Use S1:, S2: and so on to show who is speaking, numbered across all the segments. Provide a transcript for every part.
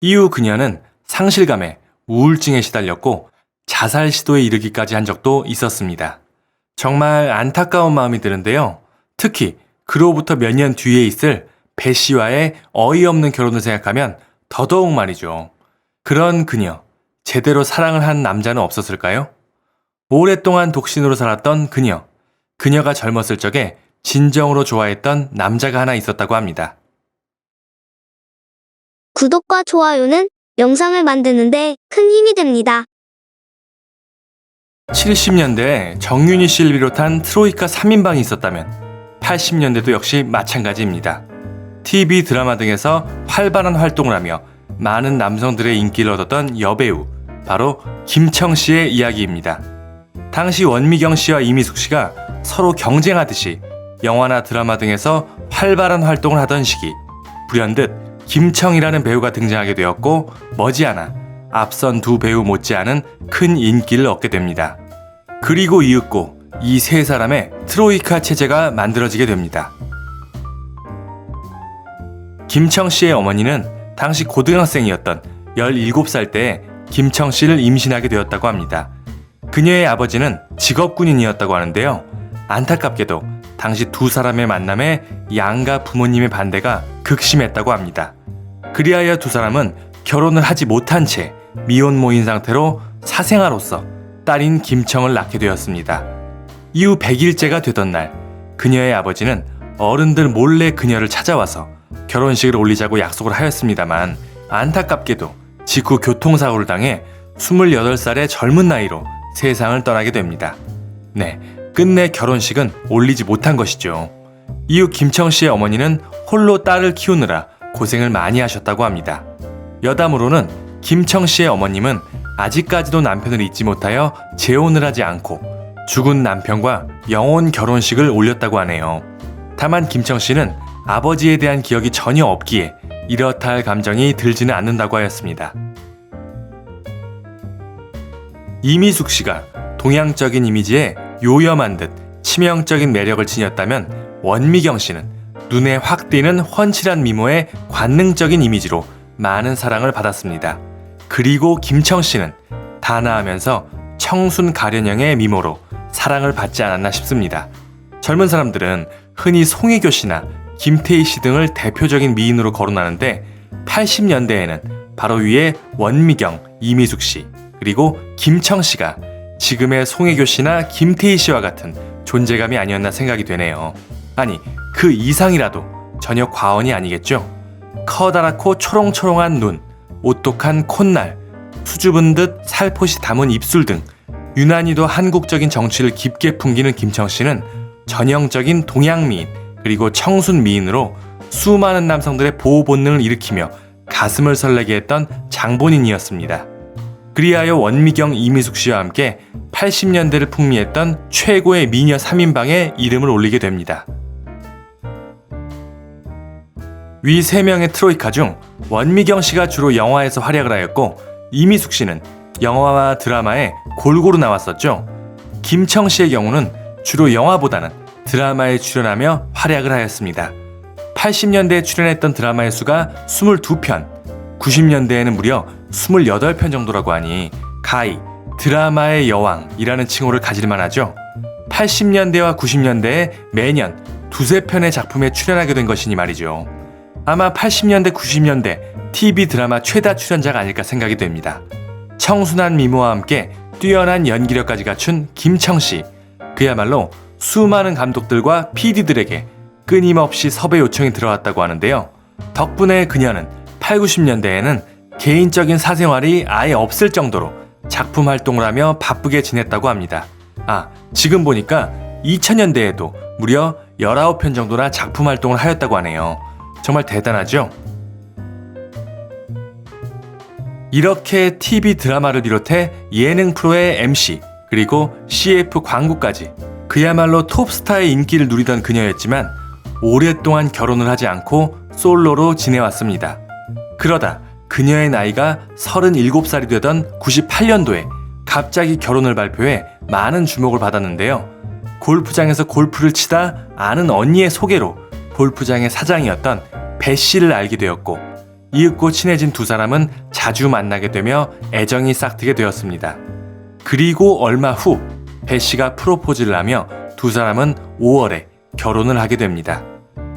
S1: 이후 그녀는 상실감에 우울증에 시달렸고 자살 시도에 이르기까지 한 적도 있었습니다. 정말 안타까운 마음이 드는데요. 특히 그로부터 몇 년 뒤에 있을 배 씨와의 어이없는 결혼을 생각하면 더더욱 말이죠. 그런 그녀, 제대로 사랑을 한 남자는 없었을까요? 오랫동안 독신으로 살았던 그녀가 젊었을 적에 진정으로 좋아했던 남자가 하나 있었다고 합니다.
S2: 구독과 좋아요는 영상을 만드는데 큰 힘이 됩니다.
S1: 70년대에 정윤희 씨를 비롯한 트로이카 3인방이 있었다면 80년대도 역시 마찬가지입니다. TV, 드라마 등에서 활발한 활동을 하며 많은 남성들의 인기를 얻었던 여배우, 바로 김청 씨의 이야기입니다. 당시 원미경 씨와 이미숙 씨가 서로 경쟁하듯이 영화나 드라마 등에서 활발한 활동을 하던 시기, 불현듯 김청이라는 배우가 등장하게 되었고 머지않아 앞선 두 배우 못지않은 큰 인기를 얻게 됩니다. 그리고 이윽고 이 세 사람의 트로이카 체제가 만들어지게 됩니다. 김청 씨의 어머니는 당시 고등학생이었던 17살 때에 김청 씨를 임신하게 되었다고 합니다. 그녀의 아버지는 직업군인이었다고 하는데요. 안타깝게도 당시 두 사람의 만남에 양가 부모님의 반대가 극심했다고 합니다. 그리하여 두 사람은 결혼을 하지 못한 채 미혼모인 상태로 사생아로서 딸인 김청을 낳게 되었습니다. 이후 100일째가 되던 날, 그녀의 아버지는 어른들 몰래 그녀를 찾아와서 결혼식을 올리자고 약속을 하였습니다만 안타깝게도 직후 교통사고를 당해 28살의 젊은 나이로 세상을 떠나게 됩니다. 네, 끝내 결혼식은 올리지 못한 것이죠. 이후 김청 씨의 어머니는 홀로 딸을 키우느라 고생을 많이 하셨다고 합니다. 여담으로는 김청 씨의 어머님은 아직까지도 남편을 잊지 못하여 재혼을 하지 않고 죽은 남편과 영혼 결혼식을 올렸다고 하네요. 다만 김청 씨는 아버지에 대한 기억이 전혀 없기에 이렇다 할 감정이 들지는 않는다고 하였습니다. 이미숙 씨가 동양적인 이미지에 요염한 듯 치명적인 매력을 지녔다면 원미경 씨는 눈에 확 띄는 훤칠한 미모의 관능적인 이미지로 많은 사랑을 받았습니다. 그리고 김청 씨는 단아하면서 청순 가련형의 미모로 사랑을 받지 않았나 싶습니다. 젊은 사람들은 흔히 송혜교 씨나 김태희 씨 등을 대표적인 미인으로 거론하는데 80년대에는 바로 위에 원미경, 이미숙 씨, 그리고 김청 씨가 지금의 송혜교 씨나 김태희 씨와 같은 존재감이 아니었나 생각이 되네요. 아니, 그 이상이라도 전혀 과언이 아니겠죠? 커다랗고 초롱초롱한 눈, 오똑한 콧날, 수줍은 듯 살포시 담은 입술 등 유난히도 한국적인 정취를 깊게 풍기는 김청 씨는 전형적인 동양미인 그리고 청순 미인으로 수많은 남성들의 보호 본능을 일으키며 가슴을 설레게 했던 장본인이었습니다. 그리하여 원미경, 이미숙 씨와 함께 80년대를 풍미했던 최고의 미녀 3인방에 이름을 올리게 됩니다. 위 3명의 트로이카 중 원미경 씨가 주로 영화에서 활약을 하였고 이미숙 씨는 영화와 드라마에 골고루 나왔었죠. 김청 씨의 경우는 주로 영화보다는 드라마에 출연하며 활약을 하였습니다. 80년대에 출연했던 드라마의 수가 22편, 90년대에는 무려 28편 정도라고 하니 가히 드라마의 여왕이라는 칭호를 가질만 하죠. 80년대와 90년대에 매년 두세 편의 작품에 출연하게 된 것이니 말이죠. 아마 80년대, 90년대 TV 드라마 최다 출연자가 아닐까 생각이 됩니다. 청순한 미모와 함께 뛰어난 연기력까지 갖춘 김청씨. 그야말로 수많은 감독들과 PD들에게 끊임없이 섭외 요청이 들어왔다고 하는데요. 덕분에 그녀는 8, 90년대에는 개인적인 사생활이 아예 없을 정도로 작품 활동을 하며 바쁘게 지냈다고 합니다. 지금 보니까 2000년대에도 무려 19편 정도나 작품 활동을 하였다고 하네요. 정말 대단하죠? 이렇게 TV 드라마를 비롯해 예능 프로의 MC, 그리고 CF 광고까지 그야말로 톱스타의 인기를 누리던 그녀였지만 오랫동안 결혼을 하지 않고 솔로로 지내왔습니다. 그러다 그녀의 나이가 37살이 되던 98년도에 갑자기 결혼을 발표해 많은 주목을 받았는데요. 골프장에서 골프를 치다 아는 언니의 소개로 골프장의 사장이었던 배 씨를 알게 되었고 이윽고 친해진 두 사람은 자주 만나게 되며 애정이 싹트게 되었습니다. 그리고 얼마 후 배 씨가 프로포즈를 하며 두 사람은 5월에 결혼을 하게 됩니다.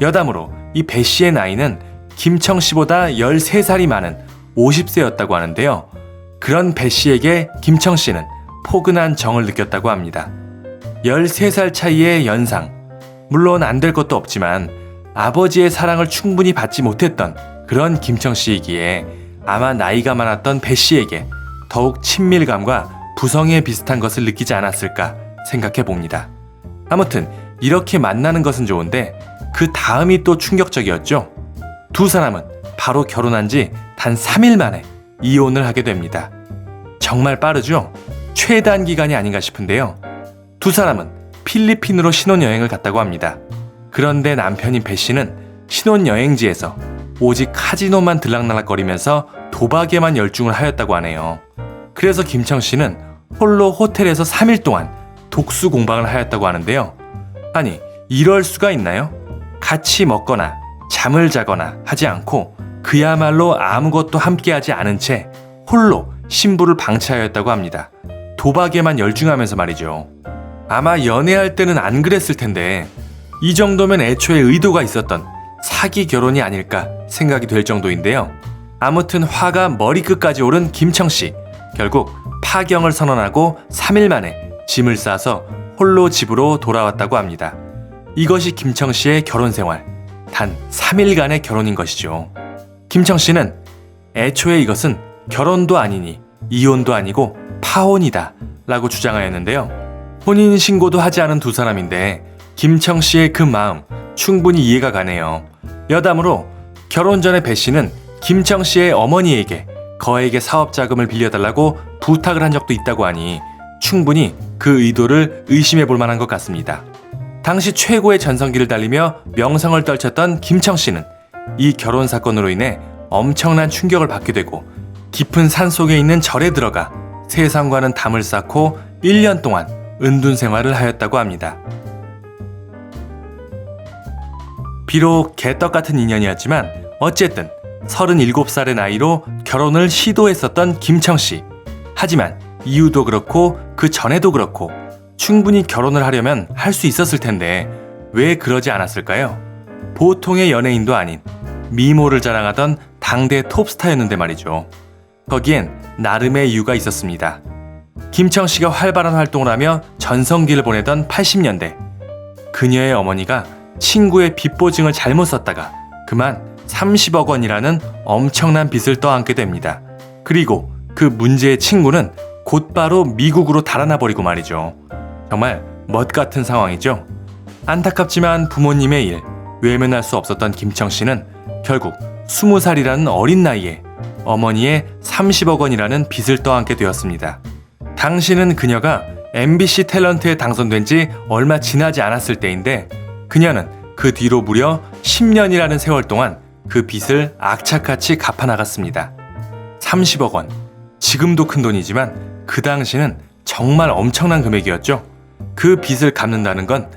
S1: 여담으로 이 배 씨의 나이는 김청 씨보다 13살이 많은 50세였다고 하는데요. 그런 배 씨에게 김청 씨는 포근한 정을 느꼈다고 합니다. 13살 차이의 연상, 물론 안 될 것도 없지만 아버지의 사랑을 충분히 받지 못했던 그런 김청 씨이기에 아마 나이가 많았던 배 씨에게 더욱 친밀감과 부성애 비슷한 것을 느끼지 않았을까 생각해 봅니다. 아무튼 이렇게 만나는 것은 좋은데 그 다음이 또 충격적이었죠. 두 사람은 바로 결혼한 지 단 3일 만에 이혼을 하게 됩니다. 정말 빠르죠? 최단 기간이 아닌가 싶은데요. 두 사람은 필리핀으로 신혼여행을 갔다고 합니다. 그런데 남편인 배 씨는 신혼여행지에서 오직 카지노만 들락날락거리면서 도박에만 열중을 하였다고 하네요. 그래서 김청 씨는 홀로 호텔에서 3일 동안 독수 공방을 하였다고 하는데요. 아니, 이럴 수가 있나요? 같이 먹거나 잠을 자거나 하지 않고 그야말로 아무것도 함께하지 않은 채 홀로 신부를 방치하였다고 합니다. 도박에만 열중하면서 말이죠. 아마 연애할 때는 안 그랬을 텐데 이 정도면 애초에 의도가 있었던 사기 결혼이 아닐까 생각이 될 정도인데요. 아무튼 화가 머리끝까지 오른 김청씨, 결국 파경을 선언하고 3일 만에 짐을 싸서 홀로 집으로 돌아왔다고 합니다. 이것이 김청씨의 결혼 생활, 단 3일간의 결혼인 것이죠. 김청씨는 애초에 이것은 결혼도 아니니 이혼도 아니고 파혼이다 라고 주장하였는데요. 혼인신고도 하지 않은 두 사람인데 김청씨의 그 마음 충분히 이해가 가네요. 여담으로 결혼 전에 배 씨는 김청씨의 어머니에게 거액의 사업자금을 빌려달라고 부탁을 한 적도 있다고 하니 충분히 그 의도를 의심해 볼 만한 것 같습니다. 당시 최고의 전성기를 달리며 명성을 떨쳤던 김청씨는 이 결혼 사건으로 인해 엄청난 충격을 받게 되고 깊은 산속에 있는 절에 들어가 세상과는 담을 쌓고 1년 동안 은둔 생활을 하였다고 합니다. 비록 개떡 같은 인연이었지만 어쨌든 37살의 나이로 결혼을 시도했었던 김청씨. 하지만 이후도 그렇고 그 전에도 그렇고 충분히 결혼을 하려면 할 수 있었을 텐데 왜 그러지 않았을까요? 보통의 연예인도 아닌 미모를 자랑하던 당대 톱스타였는데 말이죠. 거기엔 나름의 이유가 있었습니다. 김청씨가 활발한 활동을 하며 전성기를 보내던 80년대, 그녀의 어머니가 친구의 빚보증을 잘못 썼다가 그만 30억 원이라는 엄청난 빚을 떠안게 됩니다. 그리고 그 문제의 친구는 곧바로 미국으로 달아나 버리고 말이죠. 정말 멋 같은 상황이죠. 안타깝지만 부모님의 일, 외면할 수 없었던 김청씨는 결국 20살이라는 어린 나이에 어머니의 30억 원이라는 빚을 떠안게 되었습니다. 당시는 그녀가 MBC 탤런트에 당선된 지 얼마 지나지 않았을 때인데 그녀는 그 뒤로 무려 10년이라는 세월 동안 그 빚을 악착같이 갚아나갔습니다. 30억 원. 지금도 큰 돈이지만 그 당시는 정말 엄청난 금액이었죠. 그 빚을 갚는다는 건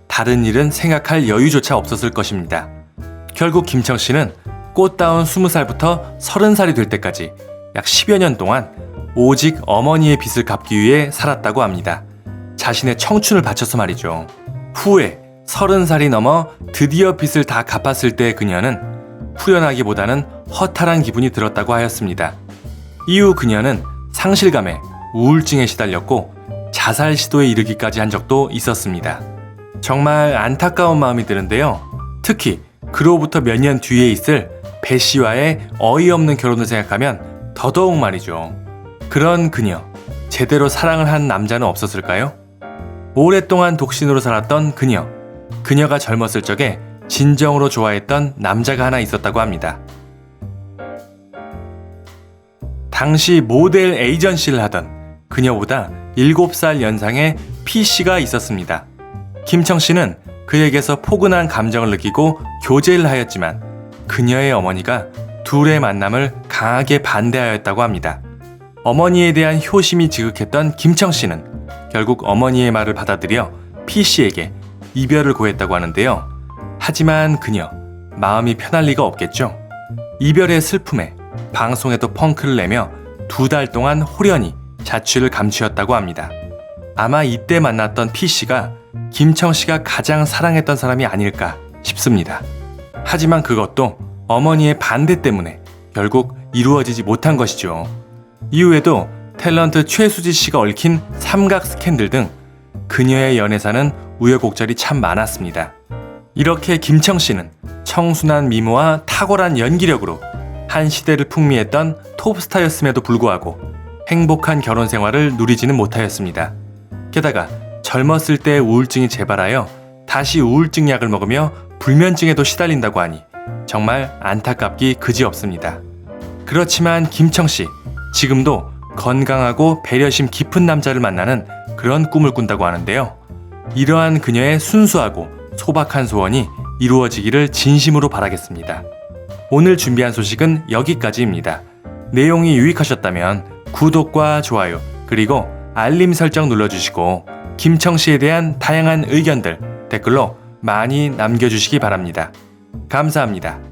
S1: 다른 일은 생각할 여유조차 없었을 것입니다. 결국 김청씨는 꽃다운 20살부터 30살이 될 때까지 약 10여 년 동안 오직 어머니의 빚을 갚기 위해 살았다고 합니다. 자신의 청춘을 바쳐서 말이죠. 후에 30살이 넘어 드디어 빚을 다 갚았을 때 그녀는 후련하기보다는 허탈한 기분이 들었다고 하였습니다. 이후 그녀는 상실감에 우울증에 시달렸고 자살 시도에 이르기까지 한 적도 있었습니다. 정말 안타까운 마음이 드는데요. 특히 그로부터 몇 년 뒤에 있을 배 씨와의 어이없는 결혼을 생각하면 더더욱 말이죠. 그런 그녀, 제대로 사랑을 한 남자는 없었을까요? 오랫동안 독신으로 살았던 그녀가 젊었을 적에 진정으로 좋아했던 남자가 하나 있었다고 합니다. 당시 모델 에이전시를 하던 그녀보다 7살 연상의 P씨가 있었습니다. 김청씨는 그에게서 포근한 감정을 느끼고 교제를 하였지만 그녀의 어머니가 둘의 만남을 강하게 반대하였다고 합니다. 어머니에 대한 효심이 지극했던 김청씨는 결국 어머니의 말을 받아들여 P씨에게 이별을 고했다고 하는데요. 하지만 그녀, 마음이 편할 리가 없겠죠. 이별의 슬픔에 방송에도 펑크를 내며 2달 동안 호련히 자취를 감추었다고 합니다. 아마 이때 만났던 P씨가 김청씨가 가장 사랑했던 사람이 아닐까 싶습니다. 하지만 그것도 어머니의 반대 때문에 결국 이루어지지 못한 것이죠. 이후에도 탤런트 최수지 씨가 얽힌 삼각 스캔들 등 그녀의 연애사는 우여곡절이 참 많았습니다. 이렇게 김청씨는 청순한 미모와 탁월한 연기력으로 한 시대를 풍미했던 톱스타였음에도 불구하고 행복한 결혼 생활을 누리지는 못하였습니다. 게다가 젊었을 때 우울증이 재발하여 다시 우울증 약을 먹으며 불면증에도 시달린다고 하니 정말 안타깝기 그지없습니다. 그렇지만 김청씨, 지금도 건강하고 배려심 깊은 남자를 만나는 그런 꿈을 꾼다고 하는데요. 이러한 그녀의 순수하고 소박한 소원이 이루어지기를 진심으로 바라겠습니다. 오늘 준비한 소식은 여기까지입니다. 내용이 유익하셨다면 구독과 좋아요 그리고 알림 설정 눌러주시고 김청씨에 대한 다양한 의견들 댓글로 많이 남겨주시기 바랍니다. 감사합니다.